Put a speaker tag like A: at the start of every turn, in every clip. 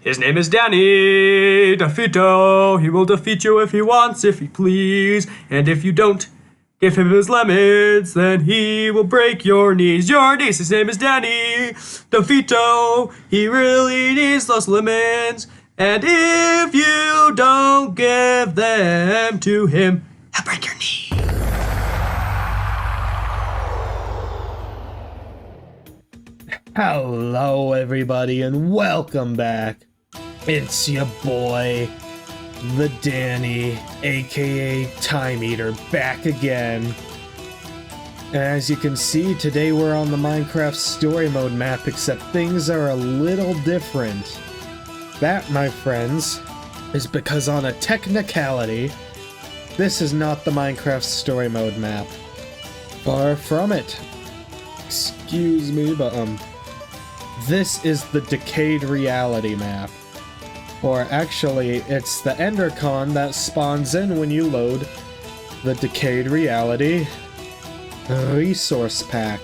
A: His name is Danny DeVito. He will defeat you if he wants, if he please. And if you don't give him his lemons, then he will break your knees. Your knees. His name is Danny DeVito. He really needs those lemons. And if you don't give them to him, he'll break your knee.
B: Hello everybody and welcome back. It's your boy, the Danny, aka Time Eater, back again. As you can see, today we're on the Minecraft Story Mode map, except things are a little different. That, my friends, is because on a technicality, this is not the Minecraft Story Mode map. Far from it. Excuse me, but this is the Decayed Reality map. Or actually, it's the Endercon that spawns in when you load the Decayed Reality resource pack.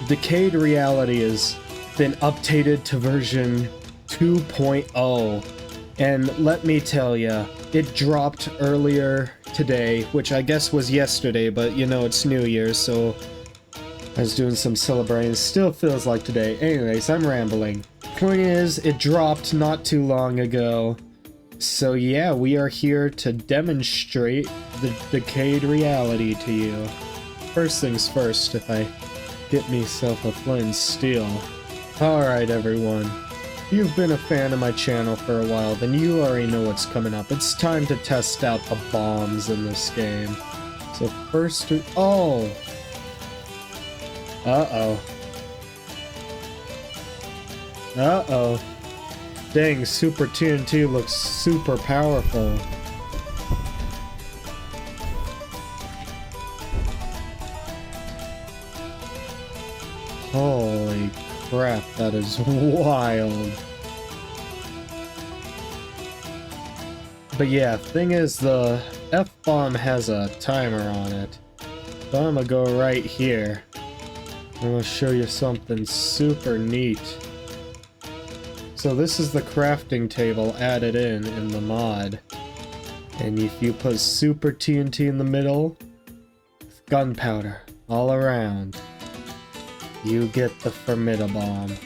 B: Decayed Reality has been updated to version 2.0. And let me tell ya, it dropped earlier today, which I guess was yesterday, but you know, it's New Year's, so I was doing some celebrating. Still feels like today. Anyways, I'm rambling. Point is, it dropped not too long ago. So yeah, we are here to demonstrate the Decayed Reality to you. First things first, if I get myself a flint and steel. Alright everyone, if you've been a fan of my channel for a while, then you already know what's coming up. It's time to test out the bombs in this game. So first, oh! Uh-oh. Uh-oh. Dang, Super TNT looks super powerful. Holy crap, that is wild. But yeah, thing is, the F-bomb has a timer on it. So I'm gonna go right here. I'm gonna show you something super neat. So this is the crafting table added in the mod. And if you put Super TNT in the middle, with gunpowder all around, you get the Formidabomb.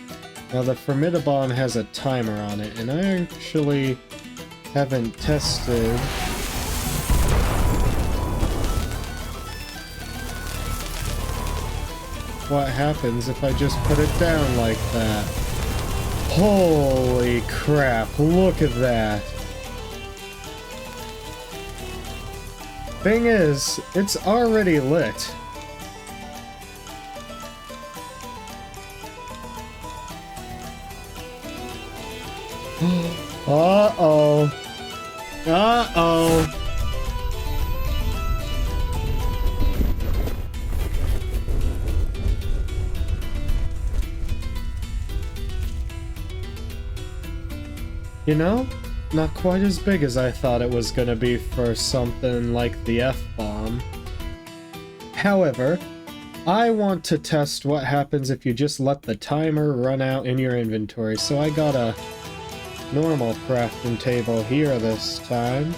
B: Now the Formidabomb has a timer on it, and I actually haven't tested what happens if I just put it down like that. Holy crap, look at that. Thing is, it's already lit. Uh-oh. Uh-oh. You know, not quite as big as I thought it was gonna be for something like the F-bomb. However, I want to test what happens if you just let the timer run out in your inventory, so I got a normal crafting table here this time.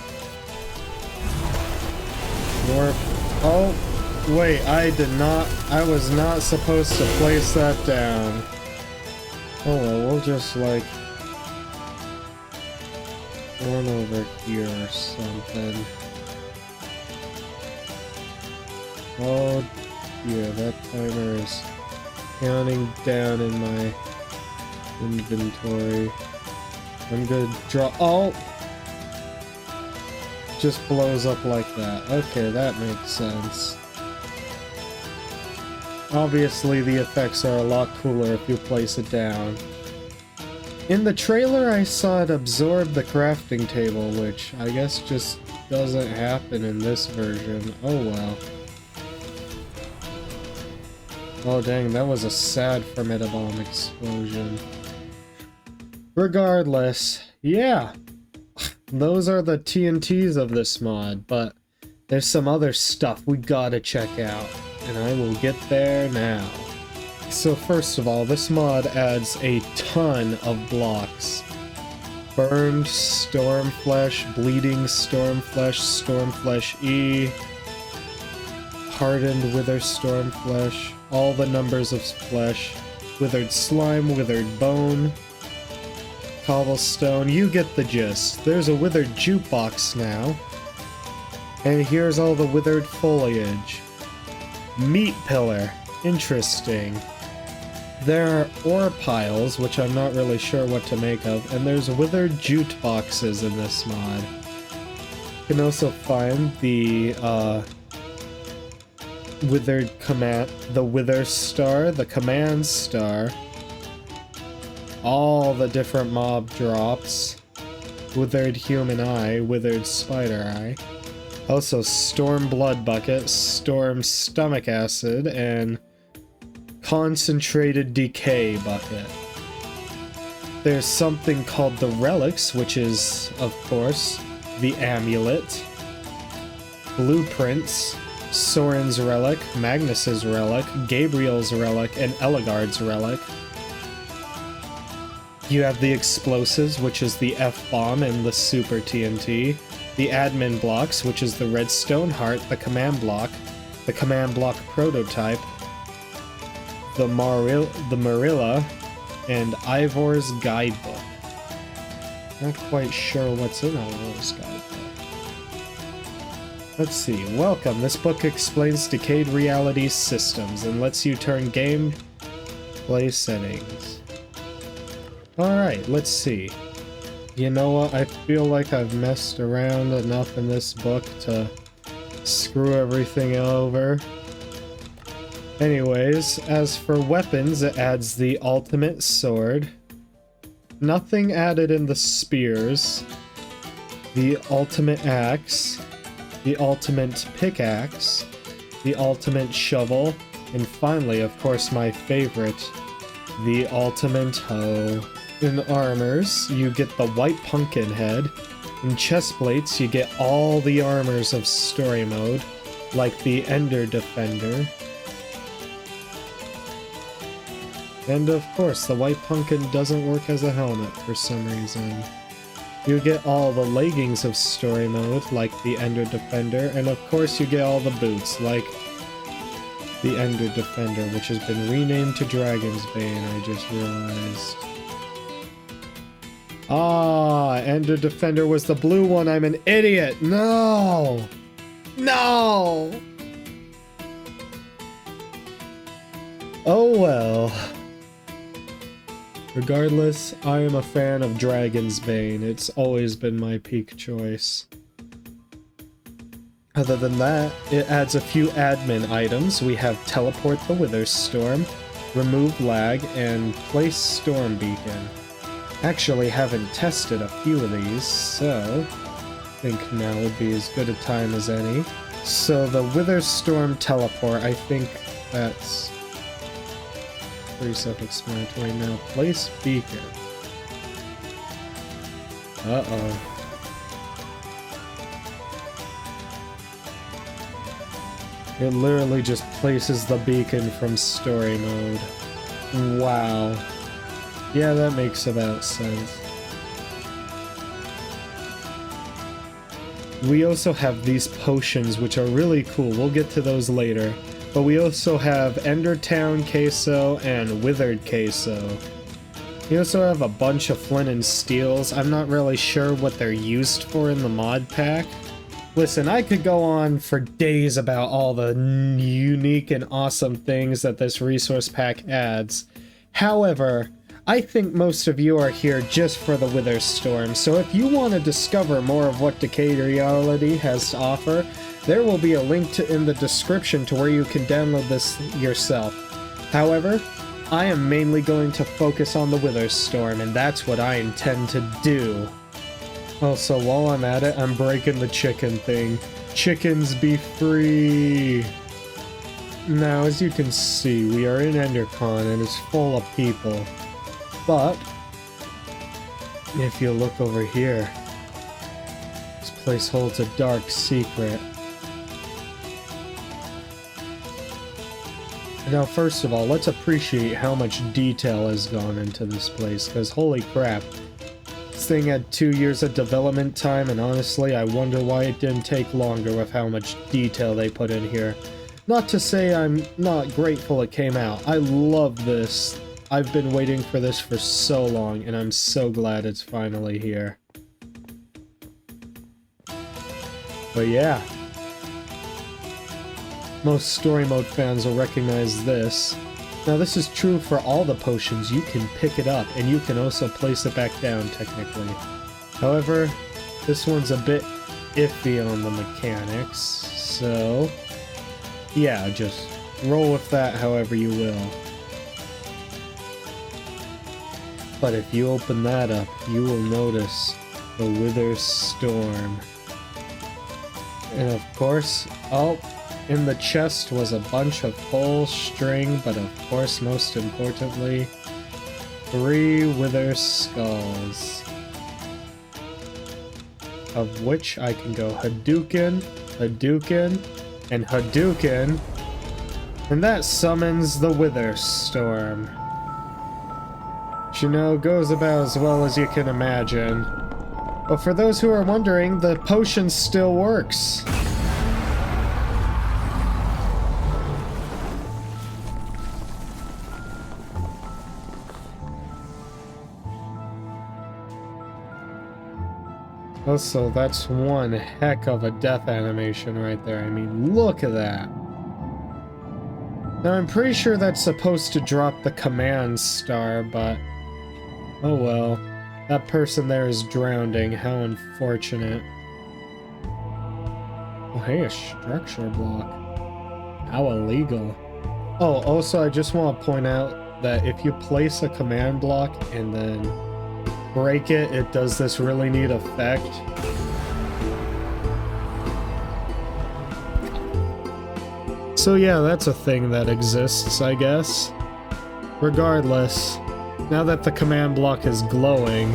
B: Oh, wait, I was not supposed to place that down. Oh well, we'll just like one over here or something. Oh yeah, that timer is counting down in my inventory. I'm gonna draw. Oh! Just blows up like that. Okay, that makes sense. Obviously, the effects are a lot cooler if you place it down. In the trailer, I saw it absorb the crafting table, which I guess just doesn't happen in this version. Oh well. Oh dang, that was a sad Formidabomb explosion. Regardless, yeah. Those are the TNTs of this mod, but there's some other stuff we gotta check out, and I will get there now. So first of all, this mod adds a ton of blocks. Burned Stormflesh, Bleeding Stormflesh, Stormflesh E, Hardened Wither Stormflesh, all the numbers of flesh, Withered Slime, Withered Bone, Cobblestone, you get the gist. There's a Withered Jukebox now, and here's all the withered foliage. Meat Pillar, interesting. There are ore piles, which I'm not really sure what to make of, and there's withered jute boxes in this mod. You can also find the withered command, the Wither Star, the Command Star, all the different mob drops, withered human eye, withered spider eye, also Storm Blood Bucket, Storm Stomach Acid, and Concentrated Decay Bucket. There's something called the Relics, which is, of course, the Amulet, Blueprints, Soren's Relic, Magnus's Relic, Gabriel's Relic, and Eligard's Relic. You have the Explosives, which is the F-Bomb and the Super TNT, the Admin Blocks, which is the Redstone Heart, the Command Block Prototype, the Marilla, and Ivor's Guidebook. Not quite sure what's in Ivor's Guidebook. Let's see. Welcome. This book explains Decayed Reality systems and lets you turn gameplay settings. Alright, let's see. You know what? I feel like I've messed around enough in this book to screw everything over. Anyways, as for weapons, it adds the ultimate sword. Nothing added in the spears. The ultimate axe. The ultimate pickaxe. The ultimate shovel. And finally, of course, my favorite, the ultimate hoe. In armors, you get the white pumpkin head. In chest plates, you get all the armors of story mode, like the Ender Defender. And of course, the white pumpkin doesn't work as a helmet for some reason. You get all the leggings of story mode, like the Ender Defender, and of course you get all the boots, like the Ender Defender, which has been renamed to Dragon's Bane, I just realized. Ah, Ender Defender was the blue one, I'm an idiot! No! No! Oh well. Regardless, I am a fan of Dragon's Bane. It's always been my peak choice. Other than that, it adds a few admin items. We have Teleport the Wither Storm, Remove Lag, and Place Storm Beacon. Actually haven't tested a few of these, so I think now would be as good a time as any. So the Wither Storm Teleport, I think that's pretty self-explanatory now. Place beacon. Uh-oh. It literally just places the beacon from story mode. Wow. Yeah, that makes about sense. We also have these potions, which are really cool. We'll get to those later. But we also have Endertown Queso and Withered Queso. We also have a bunch of flint and steels. I'm not really sure what they're used for in the mod pack. Listen, I could go on for days about all the unique and awesome things that this resource pack adds. However, I think most of you are here just for the Wither Storm, so if you want to discover more of what Decayed Reality has to offer, there will be a link in the description to where you can download this yourself. However, I am mainly going to focus on the Wither Storm, and that's what I intend to do. Also, while I'm at it, I'm breaking the chicken thing. Chickens be free! Now, as you can see, we are in Endercon, and it's full of people. But if you look over here, this place holds a dark secret. Now, first of all, let's appreciate how much detail has gone into this place, because holy crap. this thing had 2 years of development time, and honestly, I wonder why it didn't take longer with how much detail they put in here. Not to say I'm not grateful it came out. I love this. I've been waiting for this for so long, and I'm so glad it's finally here. But yeah. Most story mode fans will recognize this. Now this is true for all the potions. You can pick it up, and you can also place it back down, technically. However, this one's a bit iffy on the mechanics, so... yeah, just roll with that however you will. But if you open that up, you will notice the Wither Storm. And of course, in the chest was a bunch of full string, but of course, most importantly, 3 Wither Skulls. Of which I can go Hadouken, Hadouken, and Hadouken, and that summons the Wither Storm. Which, you know, goes about as well as you can imagine. But for those who are wondering, the potion still works. Also, that's one heck of a death animation right there. I mean, look at that. Now, I'm pretty sure that's supposed to drop the command star, but... oh well. That person there is drowning. How unfortunate. Oh, hey, a structure block. How illegal. Oh, also, I just want to point out that if you place a command block and then break it, it does this really neat effect. So yeah, that's a thing that exists, I guess. Regardless, now that the command block is glowing,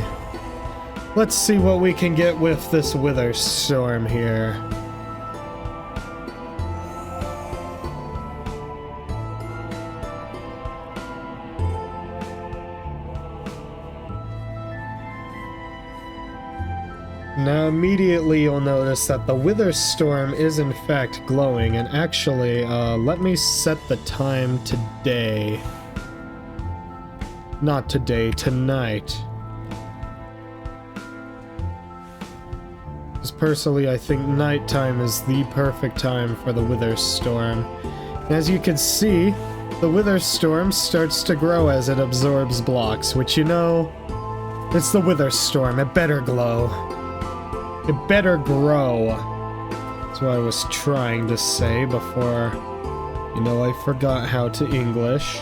B: let's see what we can get with this Wither Storm here. Now immediately you'll notice that the Wither Storm is in fact glowing, and actually, let me set the time today. Not today, tonight. Because personally I think nighttime is the perfect time for the Wither Storm. As you can see, the Wither Storm starts to grow as it absorbs blocks, which, you know, it's the Wither Storm, it better glow. It better grow. That's what I was trying to say before, you know, I forgot how to English.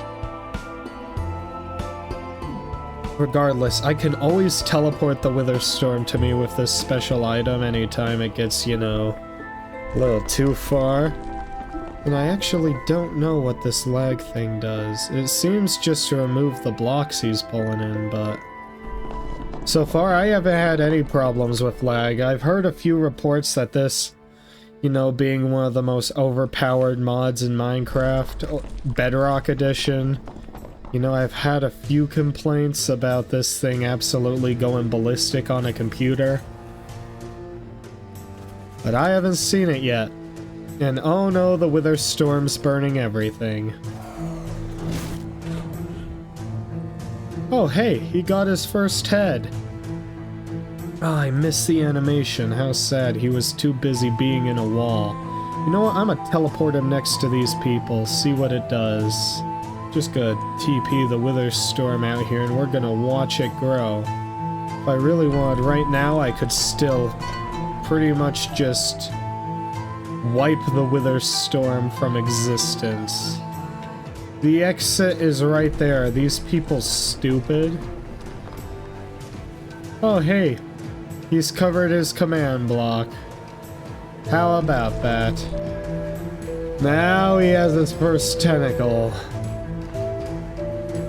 B: Regardless, I can always teleport the Wither Storm to me with this special item anytime it gets, you know, a little too far. And I actually don't know what this lag thing does. It seems just to remove the blocks he's pulling in, but... so far, I haven't had any problems with lag. I've heard a few reports that this, you know, being one of the most overpowered mods in Minecraft, Bedrock Edition, you know, I've had a few complaints about this thing absolutely going ballistic on a computer. But I haven't seen it yet. And oh no, the Wither Storm's burning everything. Oh hey, he got his first head. Ah, I missed the animation. How sad. He was too busy being in a wall. You know what? I'm gonna teleport him next to these people, see what it does. Just gonna TP the Wither Storm out here and we're gonna watch it grow. If I really wanted right now, I could still pretty much just wipe the Wither Storm from existence. The exit is right there. Are these people stupid? Oh hey, he's covered his command block. How about that? Now he has his first tentacle.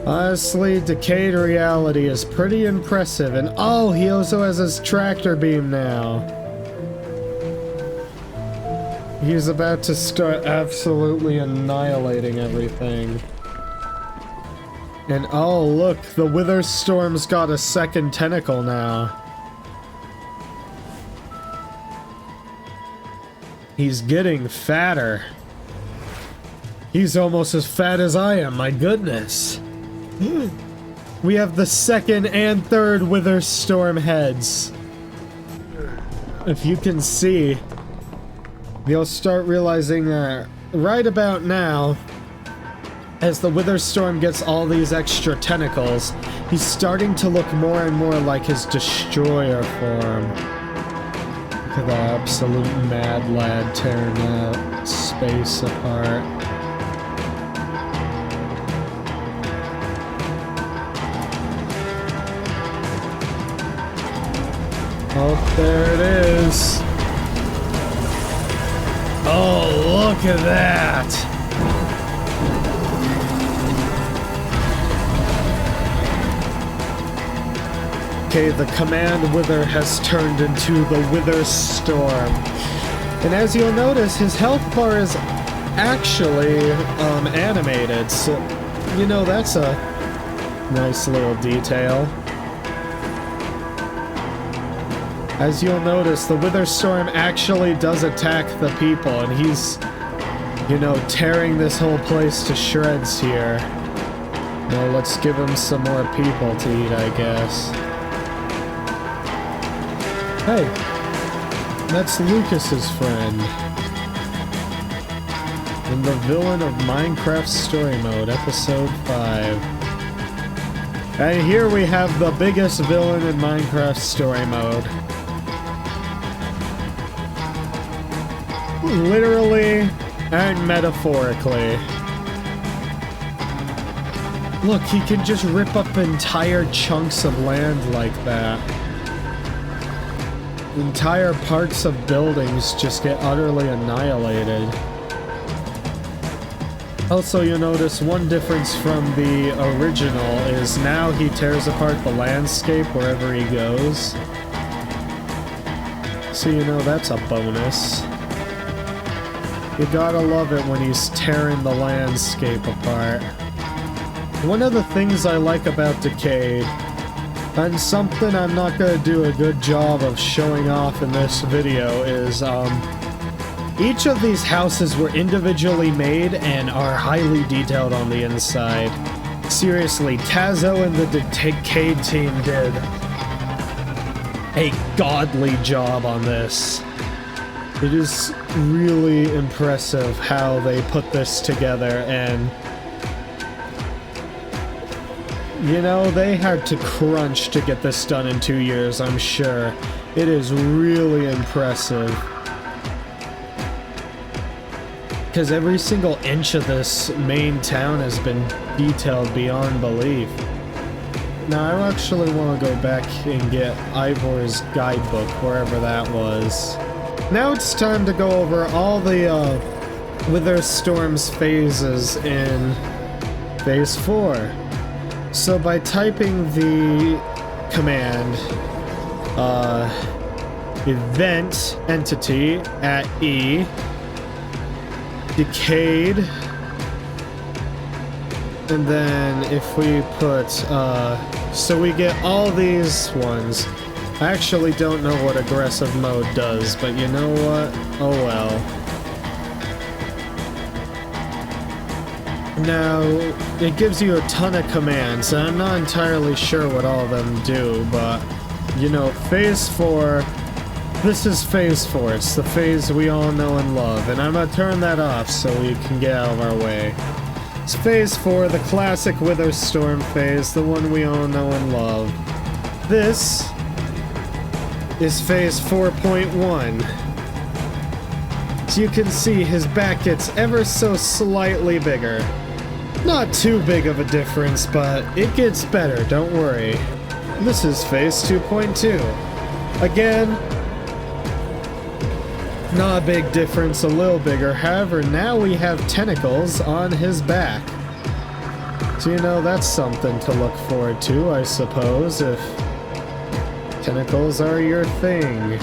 B: Honestly, Decayed Reality is pretty impressive, and oh, he also has his tractor beam now. He's about to start absolutely annihilating everything. And oh look, the Wither Storm's got a second tentacle now. He's getting fatter. He's almost as fat as I am, my goodness. We have the second and third Wither Storm heads. If you can see, you'll start realizing that right about now, as the Wither Storm gets all these extra tentacles, he's starting to look more and more like his destroyer form. Look at that absolute mad lad tearing that space apart. Oh, there it is. Oh, look at that. Okay, the command Wither has turned into the Wither Storm. And as you'll notice, his health bar is actually animated. So, you know, that's a nice little detail. As you'll notice, the Wither Storm actually does attack the people, and he's, you know, tearing this whole place to shreds here. Well, let's give him some more people to eat, I guess. Hey, that's Lucas's friend. And the villain of Minecraft Story Mode, Episode 5. And here we have the biggest villain in Minecraft Story Mode. Literally and metaphorically. Look, he can just rip up entire chunks of land like that. Entire parts of buildings just get utterly annihilated. Also, you'll notice one difference from the original is now he tears apart the landscape wherever he goes. So you know that's a bonus. You gotta love it when he's tearing the landscape apart. One of the things I like about Decayed, and something I'm not gonna do a good job of showing off in this video, is each of these houses were individually made and are highly detailed on the inside. Seriously, Tazo and the Decayed team did a godly job on this. It is really impressive how they put this together, and you know, they had to crunch to get this done in 2 years, I'm sure. It is really impressive. Because every single inch of this main town has been detailed beyond belief. Now, I actually want to go back and get Ivor's guidebook, wherever that was. Now it's time to go over all the Wither Storm's phases in Phase 4. So by typing the command event entity at E, Decayed, and then if we put so we get all these ones. I actually don't know what aggressive mode does, but you know what? Oh well. Now, it gives you a ton of commands, and I'm not entirely sure what all of them do, but, you know, Phase 4, this is Phase 4, it's the phase we all know and love, and I'm gonna turn that off so we can get out of our way. It's Phase 4, the classic Wither Storm phase, the one we all know and love. This is Phase 4.1. So you can see his back gets ever so slightly bigger. Not too big of a difference, but it gets better, don't worry. This is Phase 2.2. Again, not a big difference, a little bigger. However, now we have tentacles on his back. So you know, that's something to look forward to, I suppose, if tentacles are your thing.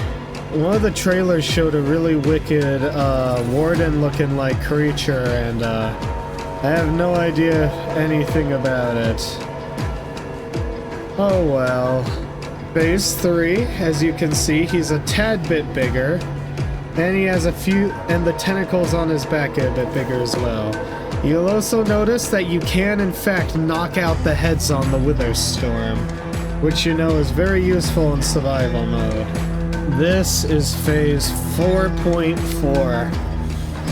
B: One of the trailers showed a really wicked warden-looking like creature, and I have no idea anything about it. Oh well. Phase 3, as you can see, he's a tad bit bigger. And he has a few, and the tentacles on his back get a bit bigger as well. You'll also notice that you can in fact knock out the heads on the Wither Storm, which you know is very useful in survival mode. This is phase 4.4.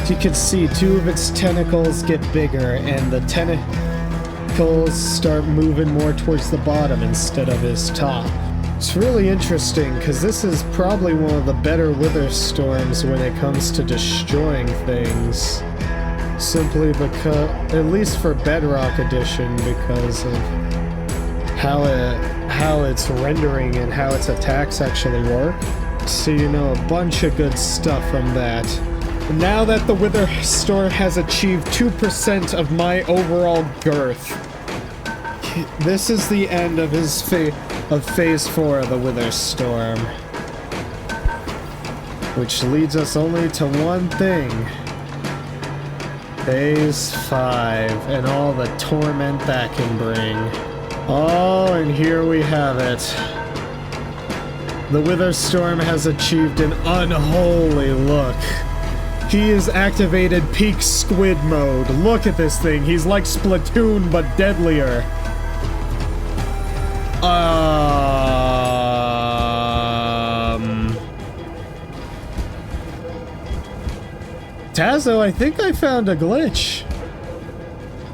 B: As you can see, 2 of its tentacles get bigger, and the tentacles start moving more towards the bottom instead of his top. It's really interesting, because this is probably one of the better Wither Storms when it comes to destroying things. Simply because, at least for Bedrock Edition, because of how its rendering and how its attacks actually work. So you know a bunch of good stuff from that. Now that the Wither Storm has achieved 2% of my overall girth, this is the end of his phase 4 of the Wither Storm. Which leads us only to one thing. Phase 5, and all the torment that can bring. Oh, and here we have it. The Wither Storm has achieved an unholy look. He has activated peak squid mode. Look at this thing. He's like Splatoon, but deadlier. Tazo, I think I found a glitch.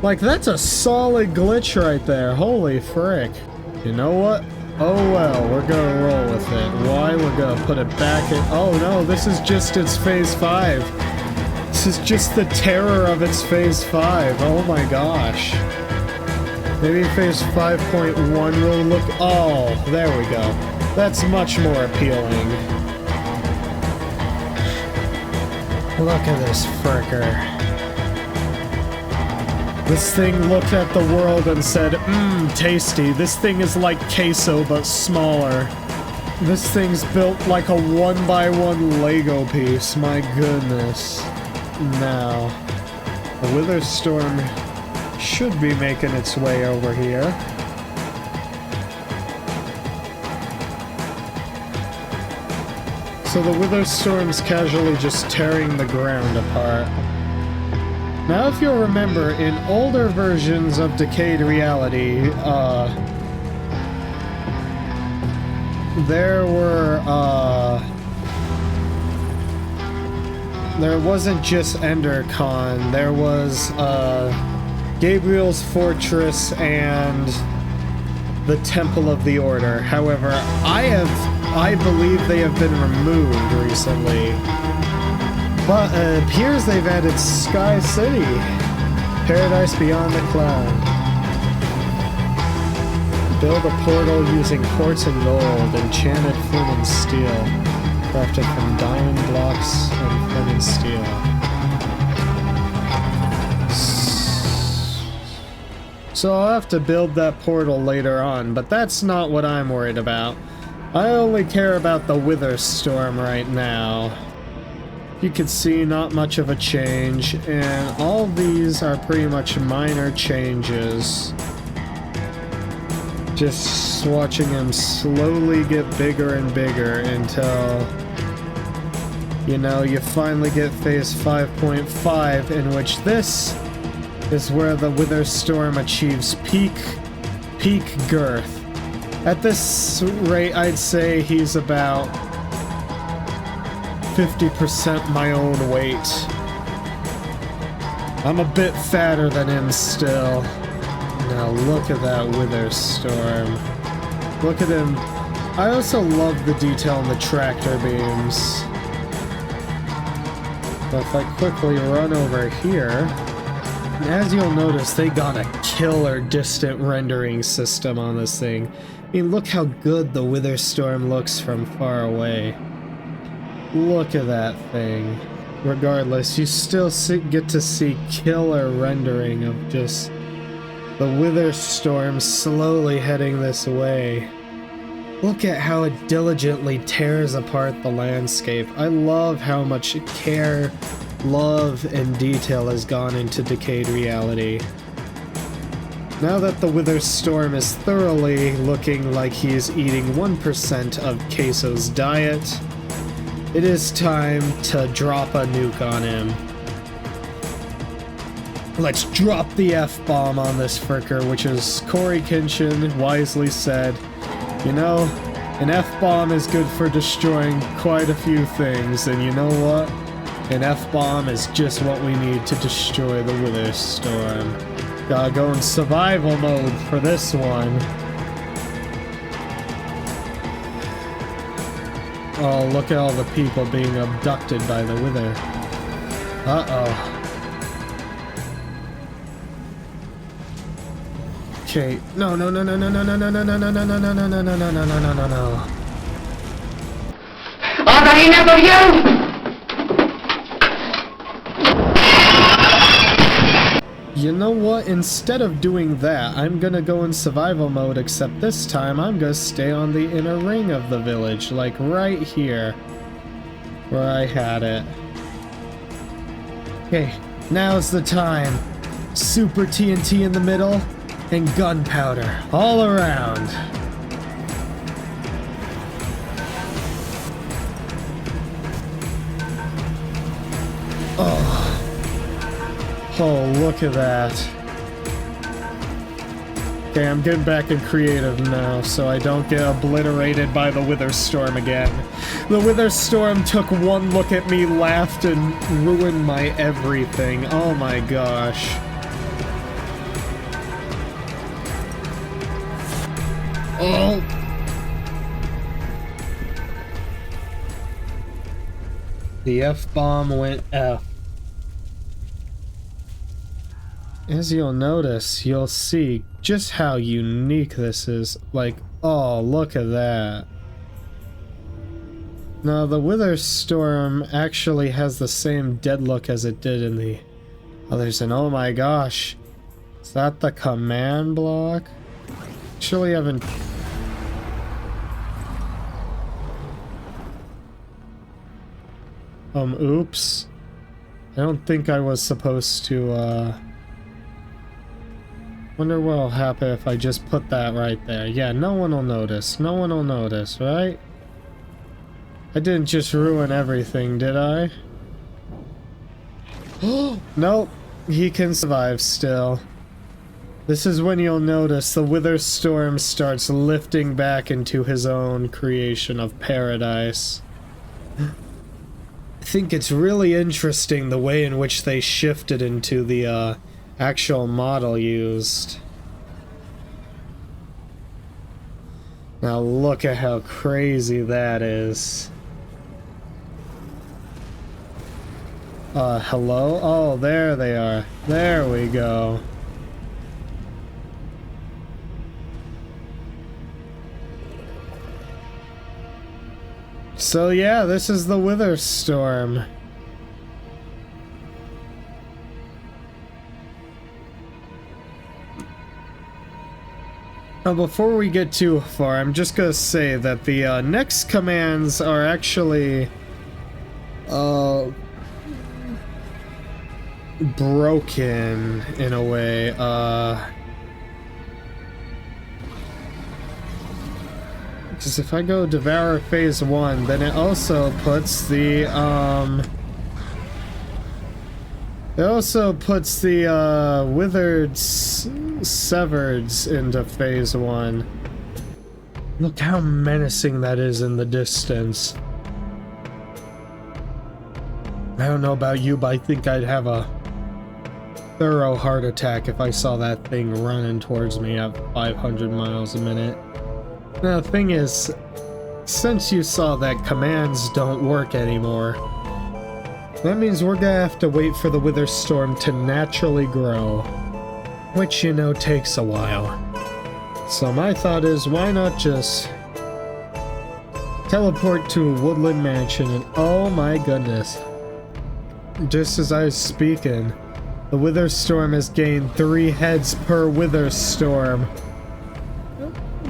B: Like, that's a solid glitch right there. Holy frick. You know what? Oh well, we're gonna roll with it. Why? We're gonna put it back in. Oh no, this is just its phase 5. This is just the terror of its phase 5. Oh my gosh. Maybe phase 5.1 will look. Oh, there we go. That's much more appealing. Look at this fricker. This thing looked at the world and said, mmm, tasty. This thing is like queso, but smaller. This thing's built like a 1x1 Lego piece. My goodness. Now, the Wither Storm should be making its way over here. So the Wither Storm's casually just tearing the ground apart. Now, if you'll remember, in older versions of Decayed Reality, there wasn't just Endercon, there was, Gabriel's Fortress and the Temple of the Order. However, I believe they have been removed recently. But it appears they've added Sky City, Paradise Beyond the Cloud. Build a portal using quartz and gold, enchanted flint and steel, crafted from diamond blocks and flint and steel. So I'll have to build that portal later on, but that's not what I'm worried about. I only care about the Wither Storm right now. You can see not much of a change, and all these are pretty much minor changes. Just watching him slowly get bigger and bigger until, you know, you finally get phase 5.5, in which this is where the Wither Storm achieves peak girth. At this rate, I'd say he's about 50% my own weight. I'm a bit fatter than him still. Now look at that Wither Storm. Look at him. I also love the detail in the tractor beams. But if I quickly run over here, as you'll notice, they got a killer distant rendering system on this thing. I mean, look how good the Wither Storm looks from far away. Look at that thing. Regardless, you still get to see killer rendering of just the Wither Storm slowly heading this way. Look at how it diligently tears apart the landscape. I love how much care, love, and detail has gone into Decayed Reality. Now that the Wither Storm is thoroughly looking like he is eating 1% of Queso's diet, It is time to drop a nuke on him. Let's drop the F-bomb on this fricker, which is Corey Kinchin wisely said, you know, an F-bomb is good for destroying quite a few things, and you know what? An F-bomb is just what we need to destroy the Wither Storm. Gotta go in survival mode for this one. Oh, look at all the people being abducted by the Wither. Uh-oh. Okay, no.
C: All right, enough of you!
B: You know what? Instead of doing that, I'm gonna go in survival mode, except this time I'm gonna stay on the inner ring of the village, like right here, where I had it. Okay, now's the time. Super TNT in the middle, and gunpowder all around. Oh, look at that. Okay, I'm getting back in creative now, so I don't get obliterated by the Wither Storm again. The Wither Storm took one look at me, laughed, and ruined my everything. Oh my gosh. Oh! The F-bomb went F. As you'll notice, you'll see just how unique this is. Like, oh, look at that. Now, the Wither Storm actually has the same dead look as it did in the others, and oh my gosh. Is that the command block? Actually, I haven't... oops. I don't think I was supposed to, Wonder what'll happen if I just put that right there. Yeah, no one will notice. No one will notice, right? I didn't just ruin everything, did I? Nope. He can survive still. This is when you'll notice the Wither Storm starts lifting back into his own creation of paradise. I think it's really interesting the way in which they shifted into the, actual model used. Now look at how crazy that is. Hello? Oh, there they are. There we go. So yeah, this is the Wither Storm. Now, before we get too far, I'm just gonna say that the next commands are actually broken in a way. Because if I go Devour Phase 1, then it also puts the Withered Severeds into Phase 1. Look how menacing that is in the distance. I don't know about you, but I think I'd have a thorough heart attack if I saw that thing running towards me at 500 miles a minute. Now, the thing is, since you saw that commands don't work anymore, that means we're gonna have to wait for the Wither Storm to naturally grow, which, you know, takes a while. So my thought is, why not just teleport to a woodland mansion and oh my goodness. Just as I was speaking, the Wither Storm has gained 3 heads per Wither Storm.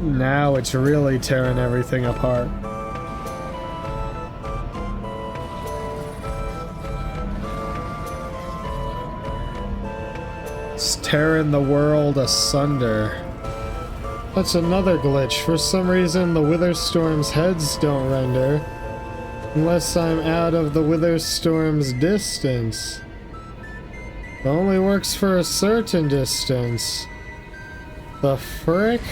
B: Now it's really tearing everything apart. It's tearing the world asunder. That's another glitch. For some reason, the Wither Storm's heads don't render. Unless I'm out of the Wither Storm's distance. It only works for a certain distance. The frick?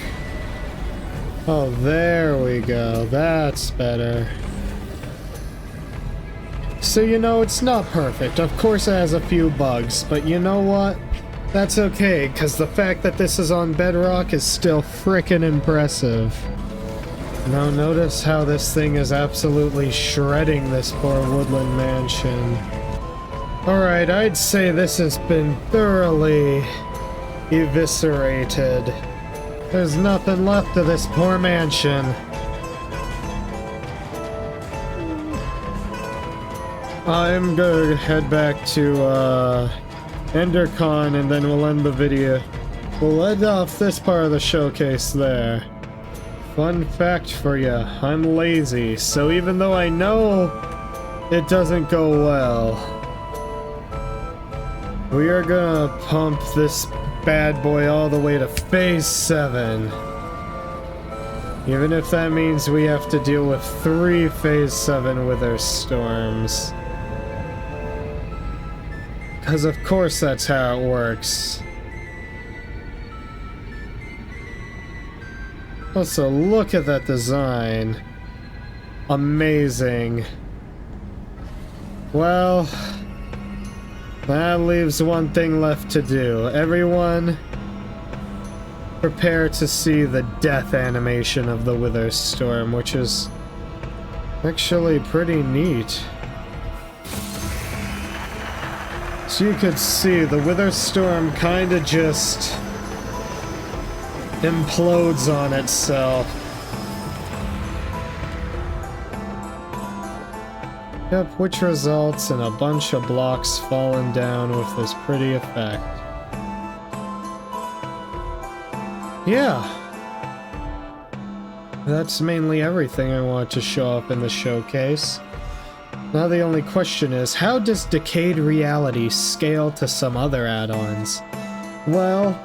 B: Oh, there we go. That's better. So, you know, it's not perfect. Of course it has a few bugs, but you know what? That's okay, because the fact that this is on Bedrock is still frickin' impressive. Now notice how this thing is absolutely shredding this poor woodland mansion. Alright, I'd say this has been thoroughly eviscerated. There's nothing left of this poor mansion. I'm gonna head back to EnderCon and then we'll end the video. We'll end off this part of the showcase there. Fun fact for you, I'm lazy, so even though I know it doesn't go well, we are gonna pump this bad boy all the way to Phase 7. Even if that means we have to deal with 3 Phase 7 Wither Storms. Because of course that's how it works. Also, look at that design. Amazing. Well, that leaves one thing left to do. Everyone, prepare to see the death animation of the Wither Storm, which is actually pretty neat. So you could see the Wither Storm kinda just implodes on itself. Yep, which results in a bunch of blocks falling down with this pretty effect. Yeah. That's mainly everything I want to show up in the showcase. Now the only question is, how does Decayed Reality scale to some other add-ons? Well,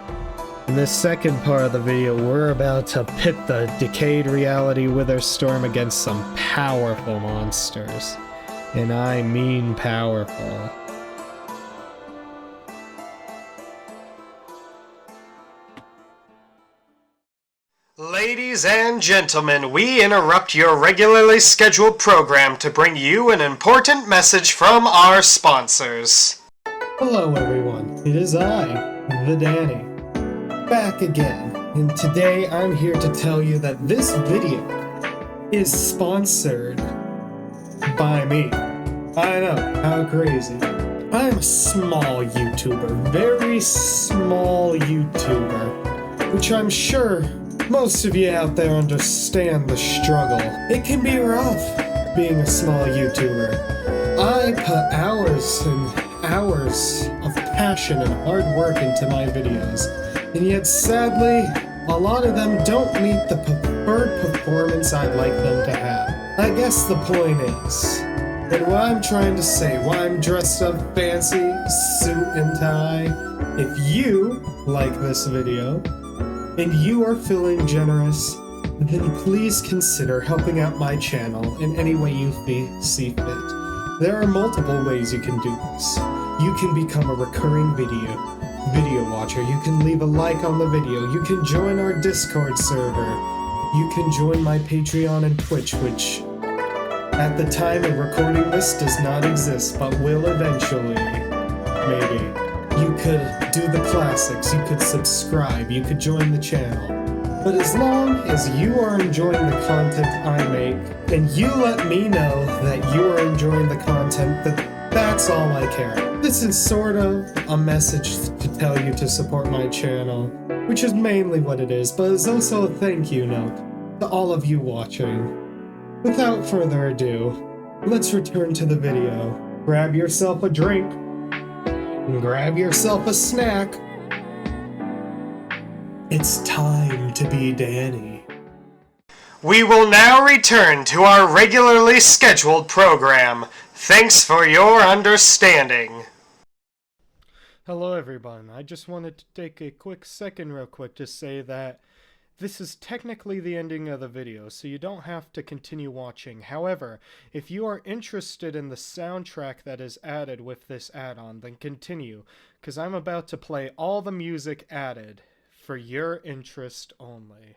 B: in this second part of the video, we're about to pit the Decayed Reality Wither Storm against some powerful monsters. And I mean powerful.
D: Ladies and gentlemen, we interrupt your regularly scheduled program to bring you an important message from our sponsors.
B: Hello everyone, it is I, the Danny, back again, and today I'm here to tell you that this video is sponsored by me. I know, how crazy. I'm a small YouTuber, very small YouTuber, which I'm sure most of you out there understand the struggle. It can be rough being a small YouTuber. I put hours and hours of passion and hard work into my videos, and yet sadly, a lot of them don't meet the preferred performance I'd like them to have. I guess the point is, and what I'm trying to say, why I'm dressed up fancy, suit and tie, if you like this video, and you are feeling generous, then please consider helping out my channel in any way you see fit. There are multiple ways you can do this. You can become a recurring video watcher, you can leave a like on the video, you can join our Discord server, you can join my Patreon and Twitch, which at the time of recording this does not exist, but will eventually, maybe. You could do the classics, you could subscribe, you could join the channel. But as long as you are enjoying the content I make, and you let me know that you are enjoying the content, that's all I care. This is sort of a message to tell you to support my channel, which is mainly what it is, but it's also a thank you note to all of you watching. Without further ado, let's return to the video. Grab yourself a drink, and grab yourself a snack. It's time to be Danny.
D: We will now return to our regularly scheduled program. Thanks for your understanding.
B: Hello everyone, I just wanted to take a quick second real quick to say that This is technically the ending of the video, so you don't have to continue watching. However, if you are interested in the soundtrack that is added with this add-on, then continue, because I'm about to play all the music added for your interest only.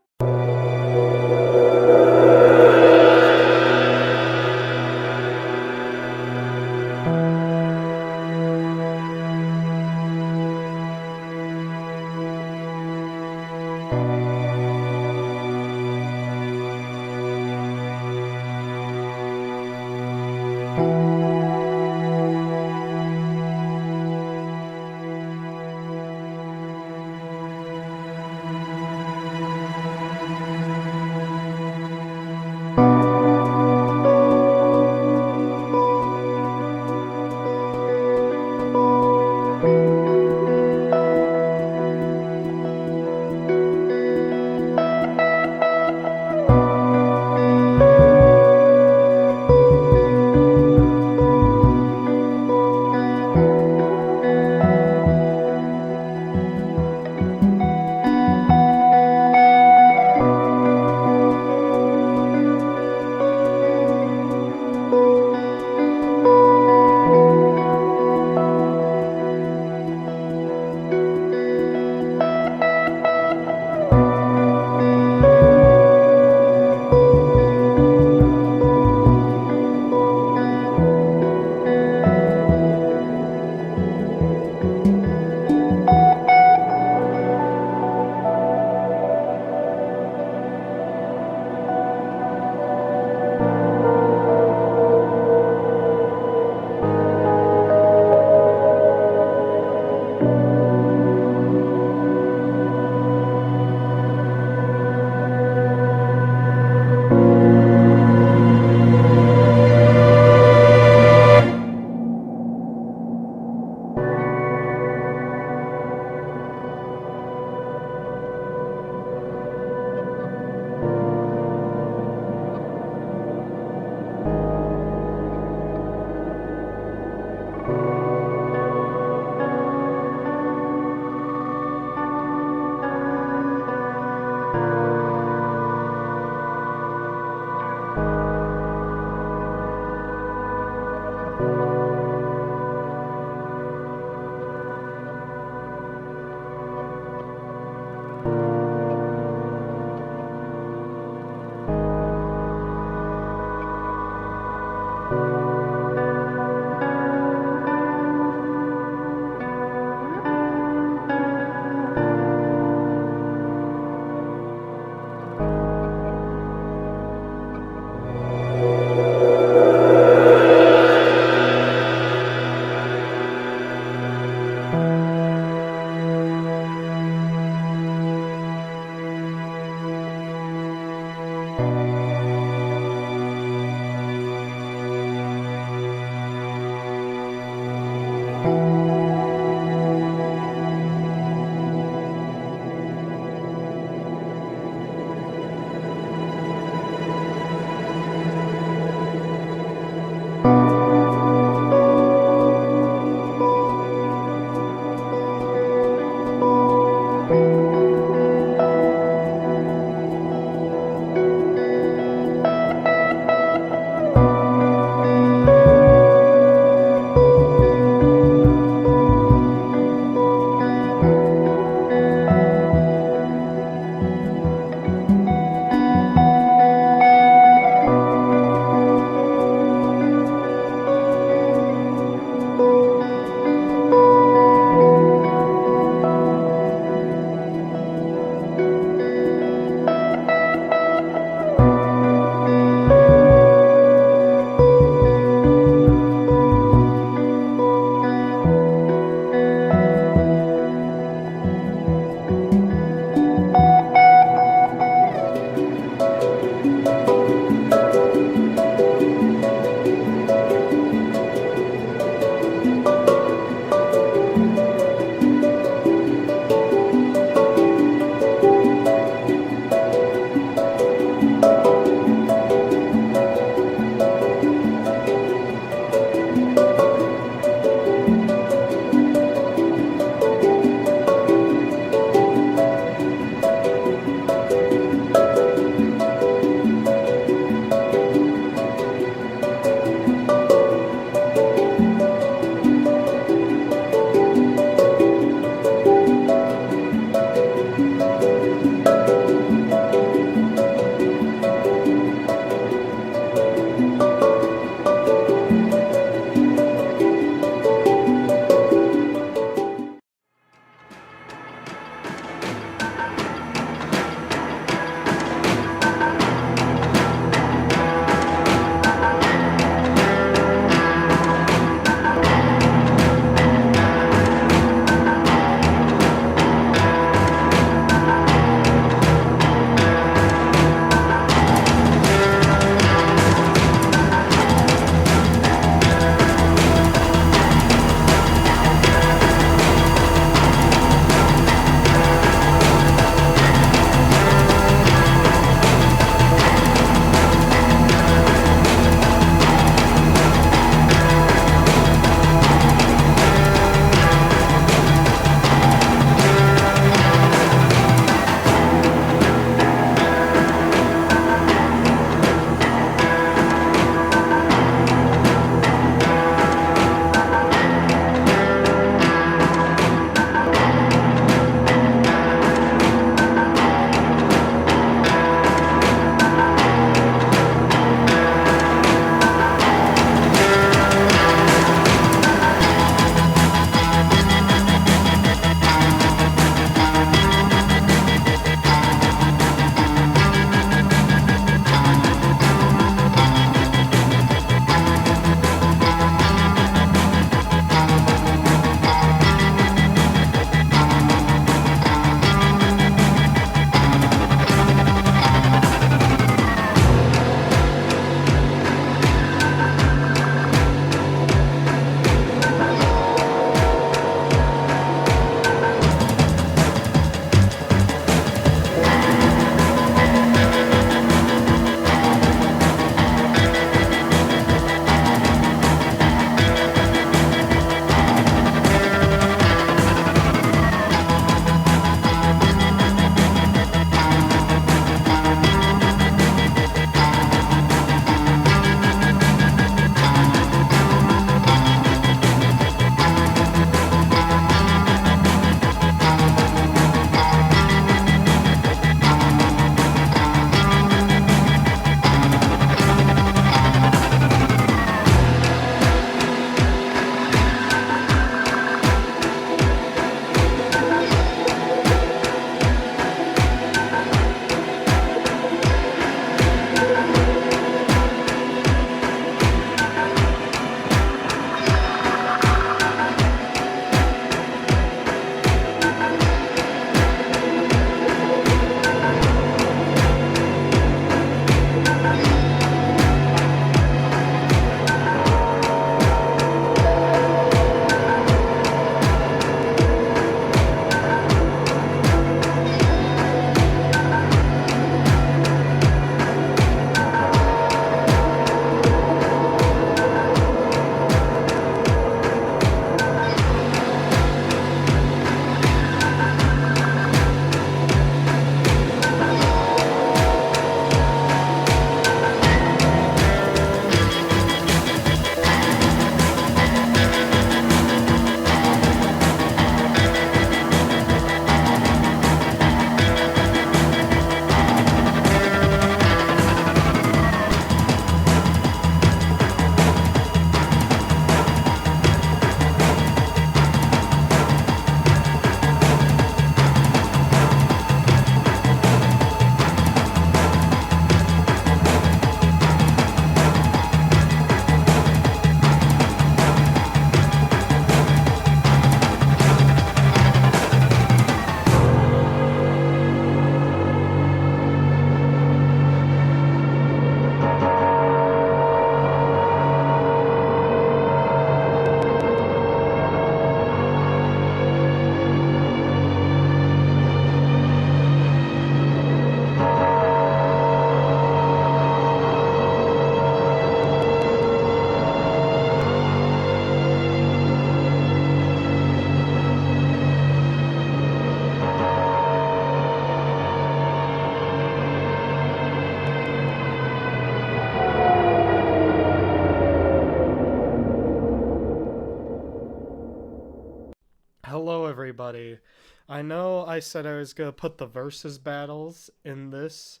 B: I know I said I was going to put the versus battles in this,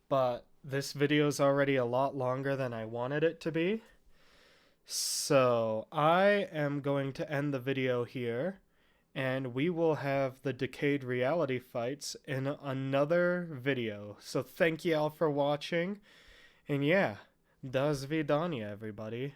B: but this video is already a lot longer than I wanted it to be. So I am going to end the video here, and we will have the Decayed Reality fights in another video. So thank you all for watching, and yeah, das vidanya, everybody.